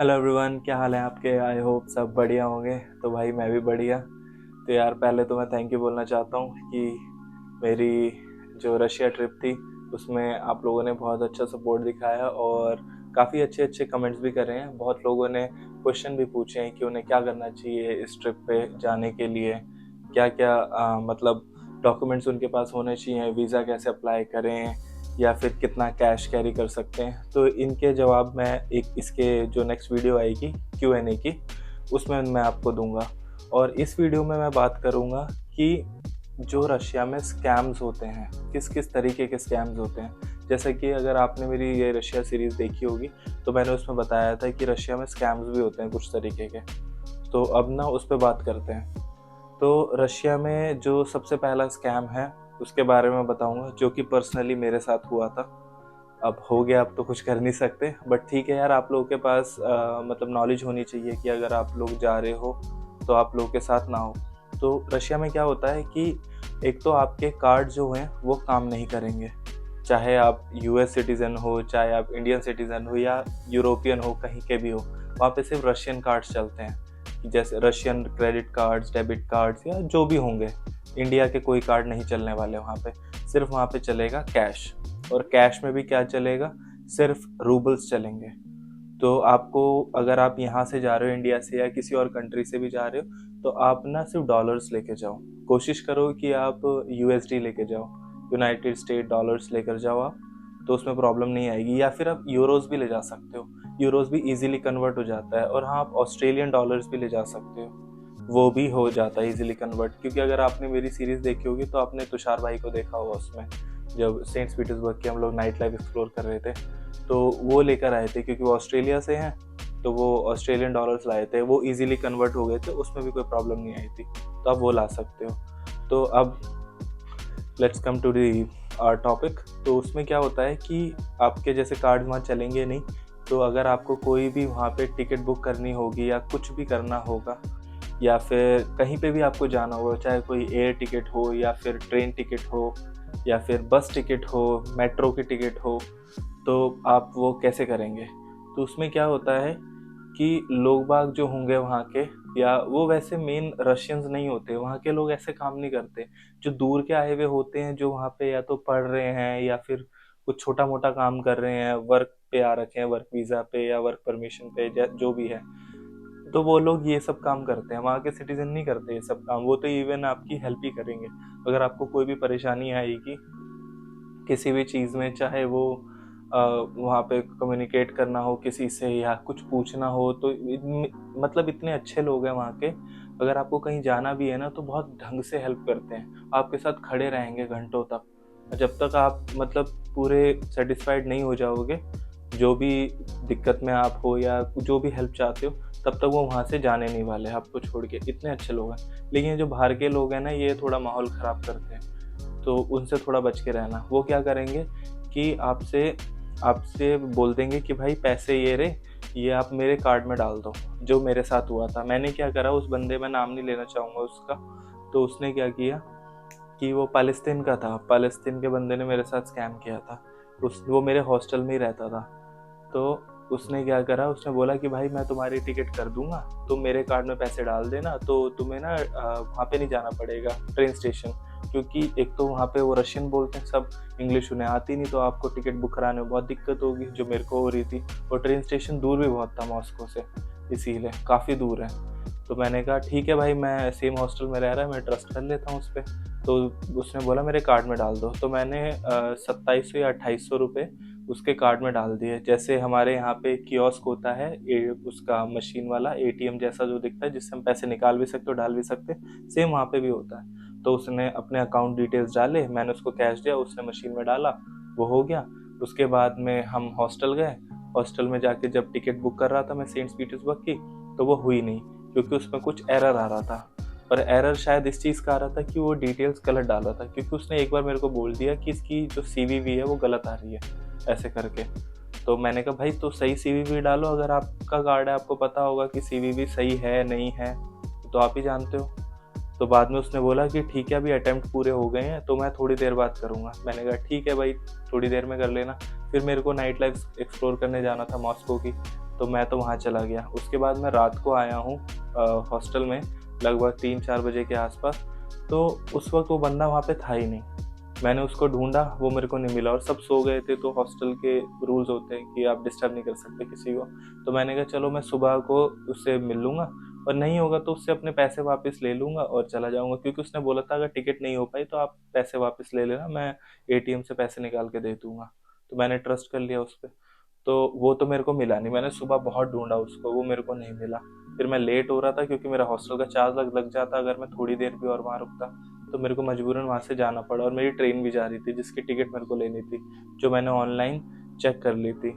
Hello everyone, क्या हाल है आपके। आई होप सब बढ़िया होंगे। तो भाई मैं भी बढ़िया। तो यार पहले तो मैं थैंक यू बोलना चाहता हूँ कि मेरी जो रशिया ट्रिप थी उसमें आप लोगों ने बहुत अच्छा सपोर्ट दिखाया और काफ़ी अच्छे अच्छे कमेंट्स भी करे हैं। बहुत लोगों ने क्वेश्चन भी पूछे हैं कि उन्हें क्या करना चाहिए इस ट्रिप पे जाने के लिए, क्या क्या मतलब डॉक्यूमेंट्स उनके पास होने चाहिए, वीज़ा कैसे अप्लाई करें या फिर कितना कैश कैरी कर सकते हैं। तो इनके जवाब मैं एक इसके जो नेक्स्ट वीडियो आएगी Q&A की, उसमें मैं आपको दूंगा। और इस वीडियो में मैं बात करूंगा कि जो रशिया में स्कैम्स होते हैं, किस किस तरीके के स्कैम्स होते हैं। जैसे कि अगर आपने मेरी ये रशिया सीरीज़ देखी होगी तो मैंने उसमें बताया था कि रशिया में स्कैम्स भी होते हैं कुछ तरीके के। तो अब ना उस पर बात करते हैं। तो रशिया में जो सबसे पहला स्कैम है उसके बारे में बताऊंगा, जो कि पर्सनली मेरे साथ हुआ था। अब हो गया, अब तो कुछ कर नहीं सकते, बट ठीक है यार, आप लोगों के पास मतलब नॉलेज होनी चाहिए कि अगर आप लोग जा रहे हो तो आप लोगों के साथ ना हो। तो रशिया में क्या होता है कि एक तो आपके कार्ड जो हैं वो काम नहीं करेंगे, चाहे आप यूएस सिटीज़न हो, चाहे आप इंडियन सिटीज़न हो या यूरोपियन हो, कहीं के भी हो। वहाँ पे सिर्फ रशियन कार्ड्स चलते हैं, जैसे Russian credit cards, debit cards या जो भी होंगे। इंडिया के कोई कार्ड नहीं चलने वाले वहाँ पे। सिर्फ वहाँ पे चलेगा कैश। और कैश में भी क्या चलेगा, सिर्फ रूबल्स चलेंगे। तो आपको, अगर आप यहाँ से जा रहे हो इंडिया से या किसी और कंट्री से भी जा रहे हो, तो आप ना सिर्फ डॉलर्स लेके जाओ। कोशिश करो कि आप यूएसडी लेके जाओ, यूनाइटेड स्टेट डॉलर्स लेकर जाओ आप, तो उसमें प्रॉब्लम नहीं आएगी। या फिर आप यूरोज भी ले जा सकते हो, यूरोज भी इजीली कन्वर्ट हो जाता है। और हाँ, आप ऑस्ट्रेलियन डॉलर्स भी ले जा सकते हो, वो भी हो जाता है इजीली कन्वर्ट। क्योंकि अगर आपने मेरी सीरीज़ देखी होगी तो आपने तुषार भाई को देखा होगा उसमें, जब सेंट पीटर्सबर्ग के हम लोग नाइट लाइफ एक्सप्लोर कर रहे थे, तो वो लेकर आए थे क्योंकि वो ऑस्ट्रेलिया से हैं। तो वो ऑस्ट्रेलियन डॉलर्स लाए थे, वो इजीली कन्वर्ट हो गए थे, उसमें भी कोई प्रॉब्लम नहीं आई थी। तो आप वो ला सकते हो। तो अब let's come to the our topic. तो उसमें क्या होता है कि आपके जैसे कार्ड वहाँ चलेंगे नहीं। तो अगर आपको कोई भी वहाँ पे टिकट बुक करनी होगी या कुछ भी करना होगा, या फिर कहीं पे भी आपको जाना होगा, चाहे कोई एयर टिकट हो या फिर ट्रेन टिकट हो या फिर बस टिकट हो, मेट्रो की टिकट हो, तो आप वो कैसे करेंगे। तो उसमें क्या होता है कि लोग बाग जो होंगे वहाँ के, या वो वैसे मेन रशियंस नहीं होते, वहाँ के लोग ऐसे काम नहीं करते। जो दूर के आए हुए होते हैं, जो वहाँ पे या तो पढ़ रहे हैं या फिर कुछ छोटा मोटा काम कर रहे हैं, वर्क पे आ रखे हैं, वर्क वीज़ा पे या वर्क परमिशन पे, जो भी है, तो वो लोग ये सब काम करते हैं। वहाँ के सिटीजन नहीं करते ये सब काम। वो तो इवन आपकी हेल्प ही करेंगे। अगर आपको कोई भी परेशानी आएगी किसी भी चीज़ में, चाहे वो वहाँ पे कम्युनिकेट करना हो किसी से या कुछ पूछना हो, तो मतलब इतने अच्छे लोग हैं वहाँ के। अगर आपको कहीं जाना भी है ना, तो बहुत ढंग से हेल्प करते हैं, आपके साथ खड़े रहेंगे घंटों तक, जब तक आप मतलब पूरे सेटिस्फाइड नहीं हो जाओगे जो भी दिक्कत में आप हो या जो भी हेल्प चाहते हो, तब तक वो वहाँ से जाने नहीं वाले आपको छोड़ के। इतने अच्छे लोग हैं। लेकिन जो बाहर के लोग हैं ना, ये थोड़ा माहौल ख़राब करते हैं, तो उनसे थोड़ा बच के रहना। वो क्या करेंगे कि आपसे आपसे बोल देंगे कि भाई पैसे ये रहे, ये आप मेरे कार्ड में डाल दो। जो मेरे साथ हुआ था, मैंने क्या करा, उस बंदे, मैं नाम नहीं लेना चाहूँगा उसका, तो उसने क्या किया कि वो पालेस्तीन का था, पालेस्तीन के बंदे ने मेरे साथ स्कैम किया था। वो मेरे हॉस्टल में ही रहता था। तो उसने क्या करा, उसने बोला कि भाई मैं तुम्हारी टिकट कर दूंगा, तुम मेरे कार्ड में पैसे डाल देना, तो तुम्हें ना वहाँ पे नहीं जाना पड़ेगा ट्रेन स्टेशन। क्योंकि एक तो वहाँ पे वो रशियन बोलते हैं सब, इंग्लिश उन्हें आती नहीं, तो आपको टिकट बुक कराने में बहुत दिक्कत होगी, जो मेरे को हो रही थी। और ट्रेन स्टेशन दूर भी बहुत था मॉस्को से, इसीलिए काफ़ी दूर है। तो मैंने कहा ठीक है भाई, मैं सेम हॉस्टल में रह रहा है, मैं ट्रस्ट कर लेता हूँ उस पर। तो उसने बोला मेरे कार्ड में डाल दो। तो मैंने 2700 या 2800 रुपये उसके कार्ड में डाल दिए। जैसे हमारे यहाँ पे कियोस्क होता है, उसका मशीन वाला एटीएम जैसा जो दिखता है, जिससे हम पैसे निकाल भी सकते हो डाल भी सकते हैं, सेम वहाँ पे भी होता है। तो उसने अपने अकाउंट डिटेल्स डाले, मैंने उसको कैश दिया, उसने मशीन में डाला, वो हो गया। उसके बाद में हम हॉस्टल गए। हॉस्टल में जाके जब टिकट बुक कर रहा था मैं सेंट पीटर्सबर्ग की, तो वो हुई नहीं, क्योंकि उसमें कुछ एरर आ रहा था। और एरर शायद इस चीज़ का आ रहा था कि वो डिटेल्स गलत डाल रहा था, क्योंकि उसने एक बार मेरे को बोल दिया कि इसकी जो सीवीवी है वो गलत आ रही है, ऐसे करके। तो मैंने कहा भाई तो सही सीवीवी डालो, अगर आपका कार्ड है आपको पता होगा कि सीवीवी सही है नहीं है, तो आप ही जानते हो। तो बाद में उसने बोला कि ठीक है अभी अटेम्प्ट पूरे हो गए हैं, तो मैं थोड़ी देर बाद करूँगा। मैंने कहा ठीक है भाई, थोड़ी देर में कर लेना। फिर मेरे को नाइट लाइफ एक्सप्लोर करने जाना था मॉस्को की, तो मैं तो वहाँ चला गया। उसके बाद मैं रात को आया हूँ हॉस्टल में लगभग 3-4 बजे के आसपास। तो उस वक्त वो बंदा वहाँ पे था ही नहीं। मैंने उसको ढूंढा, वो मेरे को नहीं मिला और सब सो गए थे। तो हॉस्टल के रूल्स होते हैं कि आप डिस्टर्ब नहीं कर सकते किसी को। तो मैंने कहा चलो मैं सुबह को उससे मिल लूँगा, और नहीं होगा तो उससे अपने पैसे वापस ले लूँगा और चला जाऊँगा, क्योंकि उसने बोला था अगर टिकट नहीं हो पाई तो आप पैसे वापस ले लेना, मैं एटीएम से पैसे निकाल के दे दूँगा। तो मैंने ट्रस्ट कर लिया उस पर। तो वो तो मेरे को मिला नहीं। मैंने सुबह बहुत ढूंढा उसको, वो मेरे को नहीं मिला। फिर मैं लेट हो रहा था क्योंकि मेरा हॉस्टल का चार्ज लग जाता अगर मैं थोड़ी देर भी और वहाँ रुकता। तो मेरे को मजबूरन वहाँ से जाना पड़ा, और मेरी ट्रेन भी जा रही थी जिसकी टिकट मेरे को लेनी थी, जो मैंने ऑनलाइन चेक कर ली थी।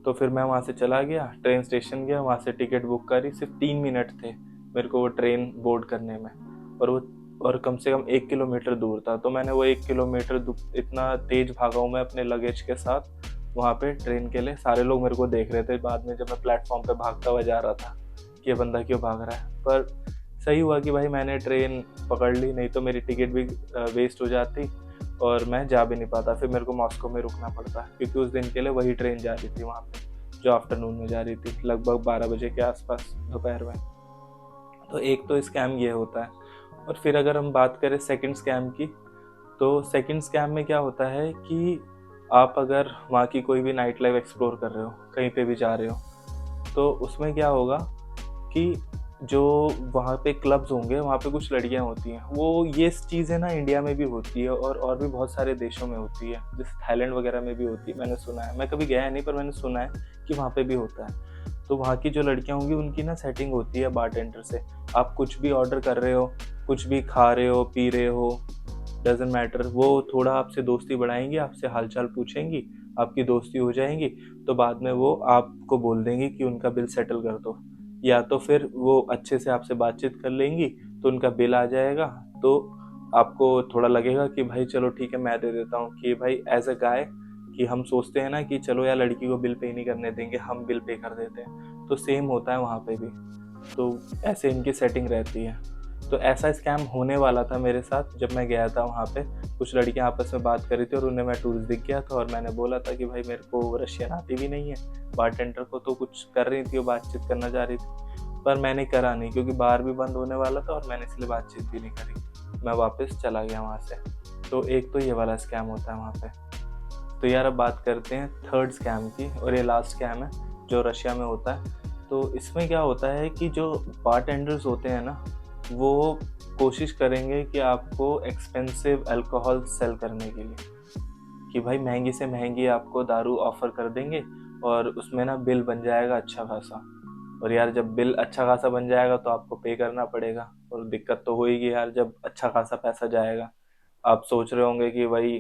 तो फिर मैं वहाँ से चला गया, ट्रेन स्टेशन गया, वहाँ से टिकट बुक करी। सिर्फ 3 मिनट थे मेरे को वो ट्रेन बोर्ड करने में, और कम से कम 1 किलोमीटर दूर था। तो मैंने वो 1 किलोमीटर इतना तेज भागा हूँ मैं अपने लगेज के साथ वहाँ पे ट्रेन के लिए। सारे लोग मेरे को देख रहे थे बाद में जब मैं प्लेटफॉर्म पे भागता हुआ जा रहा था कि ये बंदा क्यों भाग रहा है। पर सही हुआ कि भाई मैंने ट्रेन पकड़ ली, नहीं तो मेरी टिकट भी वेस्ट हो जाती और मैं जा भी नहीं पाता। फिर मेरे को मॉस्को में रुकना पड़ता क्योंकि उस दिन के लिए वही ट्रेन जा रही थी वहाँ पे, जो आफ्टरनून में जा रही थी लगभग 12 बजे के आसपास दोपहर में। तो एक तो स्कैम ये होता है। और फिर अगर हम बात करें सेकंड स्कैम की, तो सेकंड स्कैम में क्या होता है कि आप अगर वहाँ की कोई भी नाइट लाइफ एक्सप्लोर कर रहे हो, कहीं पे भी जा रहे हो, तो उसमें क्या होगा कि जो वहाँ पे क्लब्स होंगे, वहाँ पे कुछ लड़कियाँ होती हैं। वो ये चीज़ें ना इंडिया में भी होती है और भी बहुत सारे देशों में होती है, जैसे थाईलैंड वगैरह में भी होती है। मैंने सुना है, मैं कभी गया नहीं, पर मैंने सुना है कि वहाँ पे भी होता है। तो वहाँ की जो लड़कियाँ होंगी उनकी ना सेटिंग होती है बारटेंडर से। आप कुछ भी ऑर्डर कर रहे हो, कुछ भी खा रहे हो, पी रहे हो, डजेंट मैटर, वो थोड़ा आपसे दोस्ती बढ़ाएंगी, आपसे हालचाल पूछेंगी, आपकी दोस्ती हो जाएंगी। तो बाद में वो आपको बोल देंगी कि उनका बिल सेटल कर दो, या तो फिर वो अच्छे से आपसे बातचीत कर लेंगी तो उनका बिल आ जाएगा। तो आपको थोड़ा लगेगा कि भाई चलो ठीक है मैं दे देता हूँ, कि भाई एज अ गाय कि हम सोचते हैं ना कि चलो यार लड़की को बिल पे नहीं करने देंगे, हम बिल पे कर देते हैं। तो सेम होता है वहाँ पे भी। तो ऐसे इनकी सेटिंग रहती है। तो ऐसा स्कैम होने वाला था मेरे साथ जब मैं गया था वहाँ पे। कुछ लड़कियाँ आपस में बात कर रही थी और उन्हें मैं टूरिस्ट दिख गया था, और मैंने बोला था कि भाई मेरे को रशियन आती भी नहीं है। बारटेंडर को तो कुछ कर रही थी, वो बातचीत करना चाह रही थी, पर मैंने करा नहीं क्योंकि बार भी बंद होने वाला था और मैंने इसलिए बातचीत भी नहीं करी। मैं वापस चला गया वहाँ से। तो एक तो ये वाला स्कैम होता है वहाँ पे। तो यार अब बात करते हैं थर्ड स्कैम की, और ये लास्ट स्कैम है जो रशिया में होता है। तो इसमें क्या होता है कि जो बारटेंडर्स होते हैं ना, वो कोशिश करेंगे कि आपको एक्सपेंसिव अल्कोहल सेल करने के लिए, कि भाई महंगी से महंगी आपको दारू ऑफर कर देंगे और उसमें ना बिल बन जाएगा अच्छा खासा। और यार जब बिल अच्छा खासा बन जाएगा तो आपको पे करना पड़ेगा, और दिक्कत तो होगी यार जब अच्छा खासा पैसा जाएगा। आप सोच रहे होंगे कि भाई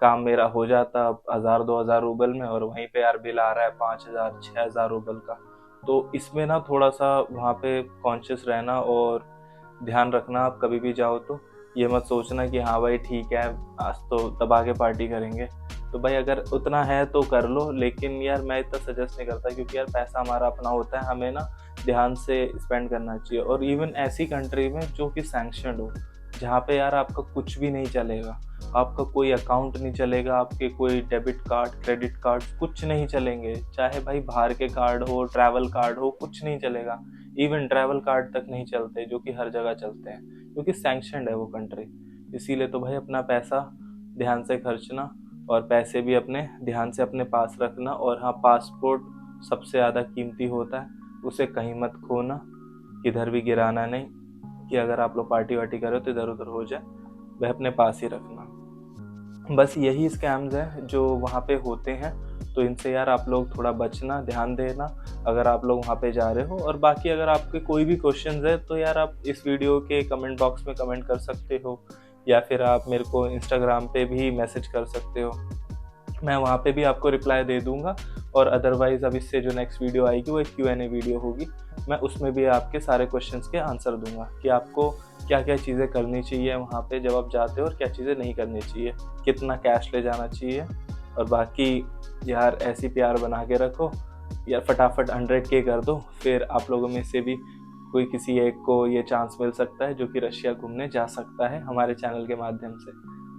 काम मेरा हो जाता 1000-2000 रूबल में, और वहीं पे यार बिल आ रहा है 5000-6000 रूबल का। तो इसमें ना थोड़ा सा वहाँ पे कॉन्शियस रहना और ध्यान रखना। आप कभी भी जाओ तो ये मत सोचना कि हाँ भाई ठीक है आज तो दबा के पार्टी करेंगे। तो भाई अगर उतना है तो कर लो, लेकिन यार मैं इतना सजेस्ट नहीं करता, क्योंकि यार पैसा हमारा अपना होता है, हमें ना ध्यान से स्पेंड करना चाहिए। और इवन ऐसी कंट्री में जो कि सैंक्शनड हो, जहाँ पे यार आपका कुछ भी नहीं चलेगा, आपका कोई अकाउंट नहीं चलेगा, आपके कोई डेबिट कार्ड, क्रेडिट कार्ड कुछ नहीं चलेंगे, चाहे भाई बाहर के कार्ड हो, ट्रैवल कार्ड हो, कुछ नहीं चलेगा। इवन ट्रैवल कार्ड तक नहीं चलते जो कि हर जगह चलते हैं, क्योंकि सैंक्शनड है वो कंट्री। इसीलिए तो भाई अपना पैसा ध्यान से खर्चना, और पैसे भी अपने ध्यान से अपने पास रखना। और हाँ, पासपोर्ट सबसे ज़्यादा कीमती होता है, उसे कहीं मत खोना, किधर भी गिराना नहीं, कि अगर आप लोग पार्टी वार्टी करो तो इधर उधर हो जाए, वह अपने पास ही रखना। बस यही स्कैम्स हैं जो वहाँ पे होते हैं। तो इनसे यार आप लोग थोड़ा बचना, ध्यान देना अगर आप लोग वहाँ पे जा रहे हो। और बाकी अगर आपके कोई भी क्वेश्चंस है तो यार आप इस वीडियो के कमेंट बॉक्स में कमेंट कर सकते हो, या फिर आप मेरे को इंस्टाग्राम पे भी मैसेज कर सकते हो, मैं वहाँ पे भी आपको रिप्लाई दे दूंगा। और अदरवाइज़ अब इससे जो नेक्स्ट वीडियो आएगी वो एक Q&A वीडियो होगी, मैं उसमें भी आपके सारे क्वेश्चंस के आंसर दूंगा कि आपको क्या क्या चीज़ें करनी चाहिए वहाँ पे जब आप जाते हो, और क्या चीज़ें नहीं करनी चाहिए, कितना कैश ले जाना चाहिए। और बाकी यार ऐसी प्यार बना के रखो यार, फटाफट 100K कर दो, फिर आप लोगों में से भी कोई किसी एक को ये चांस मिल सकता है जो कि रशिया घूमने जा सकता है हमारे चैनल के माध्यम से।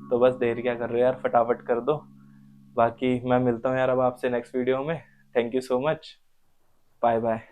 तो बस देर क्या कर रहे हो यार, फटाफट कर दो। बाकी मैं मिलता हूँ यार अब आपसे नेक्स्ट वीडियो में। Thank you so much. Bye bye.